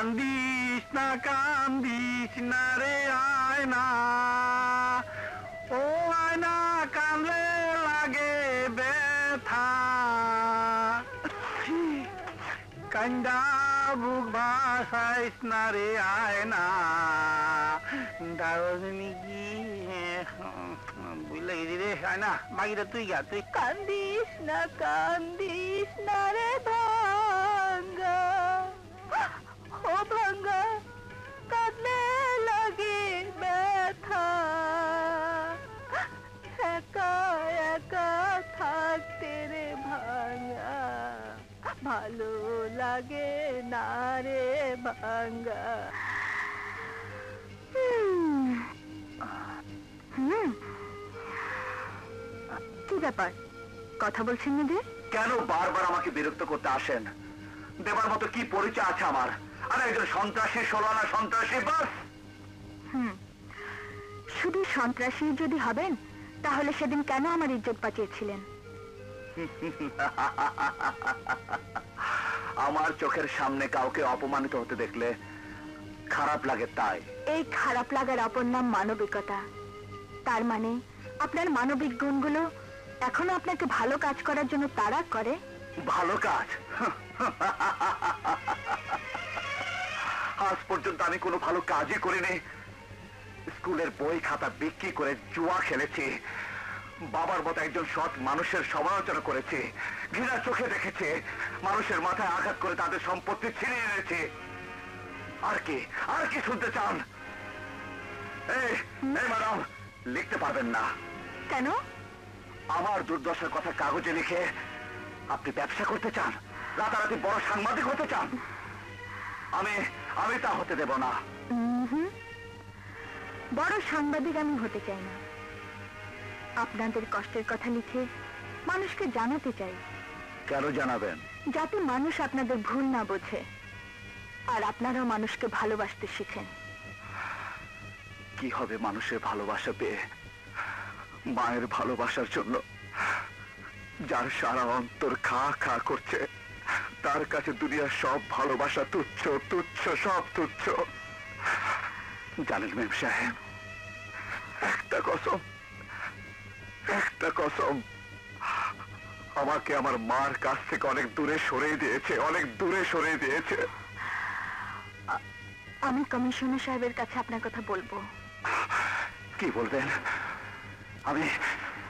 কান্দিস না রে আয়না, ও আয়না কান্দলে লাগে ব্যথা, কান্দা বুক ভাসাইস না রে আয়না। দারুণী কি বুঝলে গেছি রে আয়না, বাকিটা তুই গা। তুই কান্দিস না রে ভাঙ্গা, ও ভাঙ্গা কাঁদলে লাগে ব্যথা, একা একা থাকতে রে ভাঙ্গা, ভালো লাগে না রে ভাঙ্গা। কি ব্যাপার, কথা বলছেন না? কেন বারবার আমাকে বিরক্ত করতে আসেন? দেবার মতো কি পরিচয় আছে আমার? আর একজন সন্ত্রাসী, ষোলানা সন্ত্রাসী, বাস। শুধু সন্ত্রাসী যদি হবেন তাহলে সেদিন কেন আমার ইজ্জত বাঁচিয়েছিলেন? আমার চোখের সামনে কাউকে অপমানিত হতে দেখলে খারাপ লাগে, তাই। এই খারাপ লাগার অপর নাম মানবিকতা। তার মানে আপনার মানবিক গুণগুলো এখনো আপনাকে ভালো কাজ করার জন্য তাড়া করে। ভালো কাজ? আজ পর্যন্ত আমি কোনো ভালো কাজই করিনি। স্কুলের বই খাতা বিক্রি করে জুয়া খেলেছি, বাবার মতো একজন সৎ মানুষের সমালোচনা করেছি, ঘৃণা চোখে দেখেছি, মানুষের মাথায় আঘাত করে তাদের সম্পত্তি ছিনিয়ে এনেছি। আর কি শুনতে চান? এই ম্যাডাম, লিখতে পারবেন না। কেন? আমার দুর্দশার কথা কাগজে লিখে আপনি ব্যবসা করতে চান, রাতারাতি বড় সাংবাদিক হতে চান? আমি তা হতে দেব না। বড় সাংবাদিক আমি হতে চাই না। আপনাদের কষ্টের কথা লিখে মানুষকে জানাতে চাই। কেন জানাবেন? যাতে মানুষ আপনাদের ভুল না বোঝে আর আপনারাও মানুষকে ভালোবাসতে শিখেন। কি হবে মানুষের ভালোবাসা পেয়ে? মায়ের ভালোবাসার জন্য যার সারা অন্তর খা খা করছে, তার কাছে দুনিয়ার সব ভালোবাসা তুচ্ছ, তুচ্ছ, সব তুচ্ছ। জানেন মেম সাহেব, একটা কসম আমাকে আমার মার কাছ থেকে অনেক দূরে সরিয়ে দিয়েছে। আমি কমিশনার সাহেবের কাছে আপনার কথা বলবো। কি বলবেন?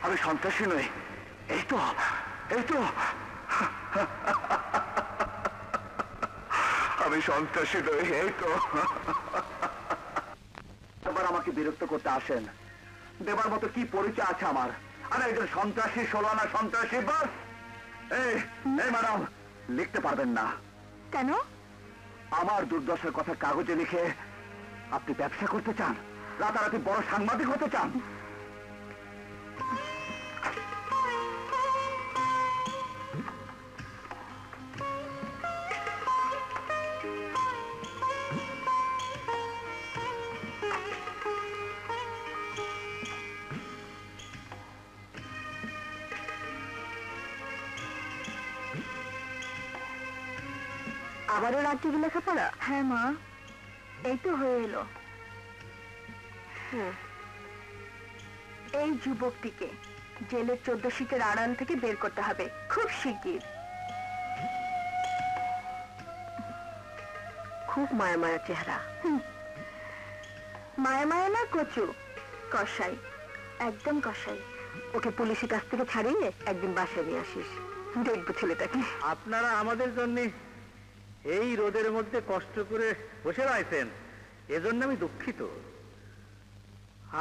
আমি সন্ত্রাসী নই, এই তো আমি সন্ত্রাসী নই, এই তো। এবার আমাকে বিরক্ত করতে আসেন। দেবার মতো কি পরিচয় আছে আমার? আর একজন সন্ত্রাসী, ষোলানা সন্ত্রাসী, বাস। এই ম্যাডাম, লিখতে পারবেন না। কেন? আমার দুর্দশার কথা কাগজে লিখে আপনি ব্যবসা করতে চান, রাতারাতি বড় সাংবাদিক হতে চান? আবারও রাত্রি লেখাপড়া? হ্যাঁ মা, এই তো হয়ে এলো। এই যুবকটিকে জেলের 14 শীতের আড়াল থেকে বের করতে হবে খুব শিগগির। খুব মায়া চেহারা। মায়া না কচু, কসাই, একদম কসাই। ওকে পুলিশের কাছ থেকে ছাড়িয়ে একদিন বাসায় নিয়ে আসিস, দেখবো ছেলেটাকে। আপনারা আমাদের জন্য এই রোদের মধ্যে কষ্ট করে বসে রয়েছেন, এজন্য আমি দুঃখিত।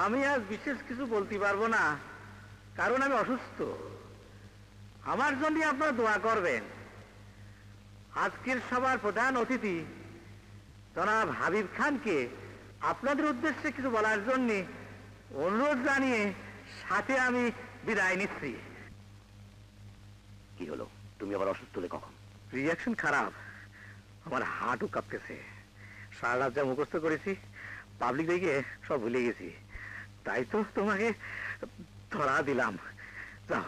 আমি আজ বিশেষ কিছু বলতে পারবো না, কারণ আমি অসুস্থ। আমার জন্য আপনারা দোয়া করবেন। আজকের সবার প্রধান অতিথি জনাব হাবিব খানকে আপনাদের উদ্দেশ্যে কিছু বলার জন্য অনুরোধ জানিয়ে সাথে আমি বিদায় নিচ্ছি। কি হলো, তুমি আবার অসুস্থ হলে কখন? রিঅ্যাকশন খারাপ, আমার হাঁটু কাঁপতেছে। সারা রাত যা মুখস্থ করেছি পাবলিক দেখে সব ভুলে গেছি, তাই তো তোমাকে ধরা দিলাম। যাও।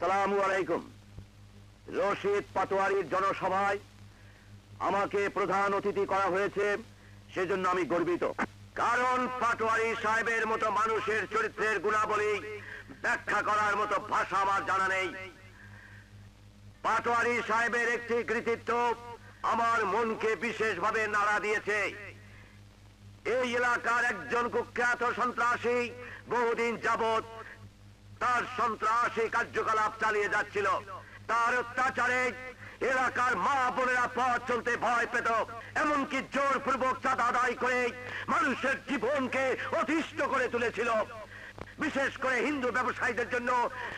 আসসালামু আলাইকুম। রশিদ পাটোয়ারির জনসভায় আমাকে প্রধান অতিথি করা হয়েছে, সেজন্য আমি গর্বিত। কারণ পাটোয়ারি সাহেবের মতো মানুষের চরিত্রের গুণাবলী ব্যাখ্যা করার মতো ভাষা আমার জানা নেই। পাটোয়ারি সাহেবের একটি কৃতিত্ব আমার মনকে বিশেষভাবে নাড়া দিয়েছে। এই এলাকার একজন কুখ্যাত সন্ত্রাসী বহুদিন যাবৎ তার সন্ত্রাসী কার্যকলাপ চালিয়ে যাচ্ছিল। তার অত্যাচারে এলাকার মা বোনেরা পথ চলতে ভয় পেত, এমনকি জোরপূর্বক চাঁদা আদায় করে মানুষের জীবনকে অতিষ্ঠ করে তুলেছিল। বিশেষ করে হিন্দু ব্যবসায়ীদের জন্য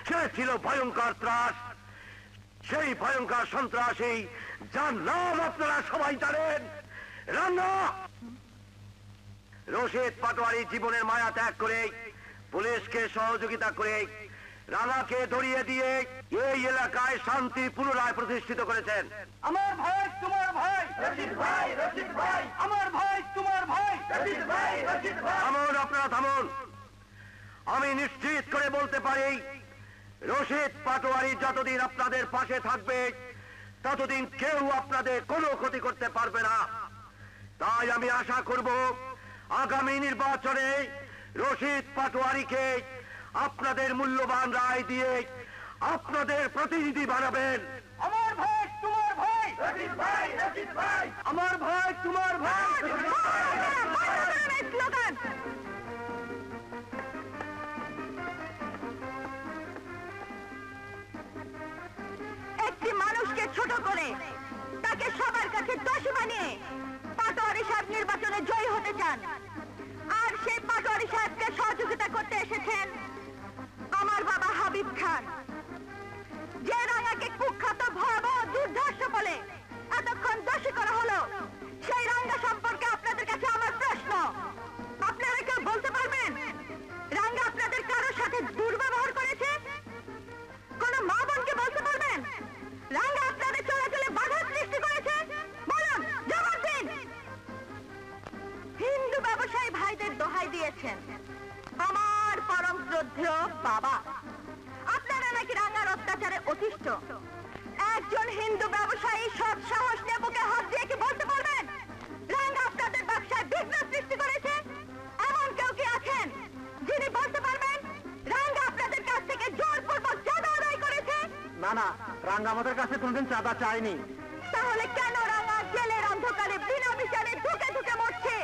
সে ছিল ভয়ঙ্কর ত্রাস। সেই ভয়ঙ্কর সন্ত্রাসী যার নাম আপনারা সবাই জানেন, রানা। রশিদ পাটোয়ারি জীবনের মায়া ত্যাগ করে পুলিশকে সহযোগিতা করে রানাকে ধরিয়ে দিয়ে এই এলাকায় শান্তি পুনরায় প্রতিষ্ঠিত করেছেন। আমার ভাই তোমার ভাই, রশিদ ভাই, রশিদ ভাই, আমার ভাই তোমার ভাই, রশিদ ভাই, রশিদ ভাই। থামুন, আপনারা থামুন। আমি নিশ্চিত করে বলতে পারি, রশিদ পাটোয়ারি যতদিন আপনাদের পাশে থাকবে ততদিন কেউ আপনাদের কোনো ক্ষতি করতে পারবে না। তাই আমি আশা করব আগামী নির্বাচনে রশিদ পাটোয়ারিকে আপনাদের মূল্যবান রায় দিয়ে আপনাদের প্রতিনিধি বানাবেন। আমার ভাই তোমার ভাই, রশিদ ভাই, রশিদ ভাই, আমার ভাই তোমার ভাই। স্লোগান একটি মানুষকে ছোট করে তাকে সবার কাছে দোষী বানিয়ে পাটোয়ারি সাহেব নির্বাচনে জয়ী হতে চান। আর সেই পাটোয়ারি সাহেবকে সহযোগিতা করতে এসেছেন আমার বাবা হাবিব খান, যে রাঙ্গাকে কুখ্যাত ভয়াবহ দুর্ধর্ষ বলে এতক্ষণ দোষী করা হলো। সেই রাঙ্গা সম্পর্কে আপনাদের কাছে আমার প্রশ্ন, আপনারা কেউ বলতে পারবেন রাঙ্গা আপনাদের কারোর সাথে দুর্ব্যবহার করেছে? কোন মা বোনকে বলতে পারবেন রাঙ্গা আপনাদের চলাচলে বাধা সৃষ্টি করেছে? বলুন, জবাব দিন। হিন্দু ব্যবসায়ী ভাইদের দোহাই দিয়েছেন আমার পরম শ্রদ্ধেয় বাবা, আপনারা নাকি রাঙ্গার অত্যাচারে অতিষ্ঠ। একজন হিন্দু ব্যবসায়ী সৎ সাহস নিয়ে বুকে হাত দিয়ে কি বলতে পারবেন রাঙ্গা আপনাদের ব্যবসায় বিঘ্ন সৃষ্টি করেছে? এমন কেউ কি আছেন যিনি বলতে পারবেন রাঙ্গা আপনাদের কাছ থেকে জোরপূর্বক চাঁদা আদায় করেছে? না না, রাঙ্গা আমাদের কাছে কোনদিন চাঁদা চায়নি। তাহলে কেন রাঙ্গা জেলের অন্ধকারে বিনা বিচারে ঢুকে ঢুকে মরছে?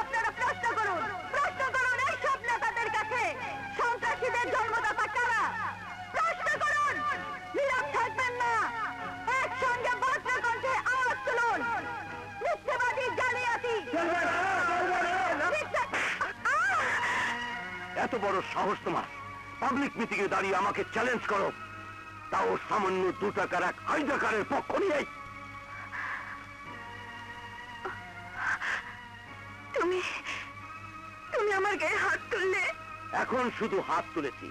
আপনারা প্রশ্ন করুন, প্রশ্ন করুন এই সব নেতাদের কাছে, সন্ত্রাসীদের জন্মদাতা কারা? প্রশ্ন করুন, নীরব থাকবেন না, একসঙ্গে বজ্রকণ্ঠে আওয়াজ তুলুন। মিথ্যেবাদী, জালিয়াতি। এত বড় সাহস তোমার, পাবলিক মিটিংয়ে দাঁড়িয়ে আমাকে চ্যালেঞ্জ করো, তাও সামান্য 2 টাকার এক হাইজাকারের পক্ষ নিয়ে। তুমি তুমি আমার গায়ে হাত তুললে? এখন শুধু হাত তুলেছি,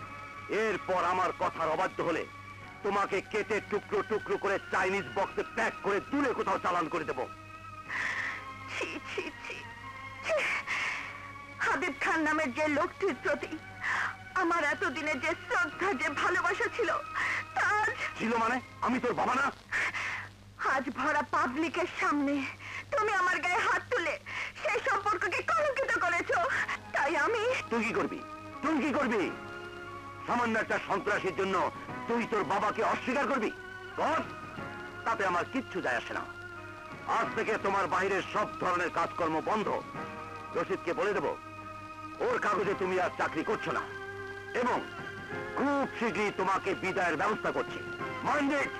এরপর আমার কথার অবাধ্য হলে তোমাকে কেটে টুকরো টুকরো করে চাইনিজ বক্সে প্যাক করে দূরে কোথাও চালান করে দেব। ছি ছি ছি ছি। হাবিব খান নামের যে লোকটির প্রতি আমার এতদিনে যে শ্রদ্ধা, যে ভালোবাসা ছিল, তার ছিল মানে আমি তোর বাবা না? আজ ভরা পাবলিকের সামনে তুমি আমার গায়ে হাত তুলে সেই সম্পর্ককে কলঙ্কিত করেছো। তাই আমি। তুই কি করবি? তুই কি করবি? সামান্য একটা সন্ত্রাসীর জন্য তুই তোর বাবাকে অস্বীকার করবি? কর, তাতে আমার কিচ্ছু যায় আসে না। আজ থেকে তোমার বাইরের সব ধরনের কাজকর্ম বন্ধ। রশিদকে বলে দেব ওর কাগজে তুমি আর চাকরি করছো না, এবং খুব শীঘ্রই তোমাকে বিদায়ের ব্যবস্থা করছি। Mind it.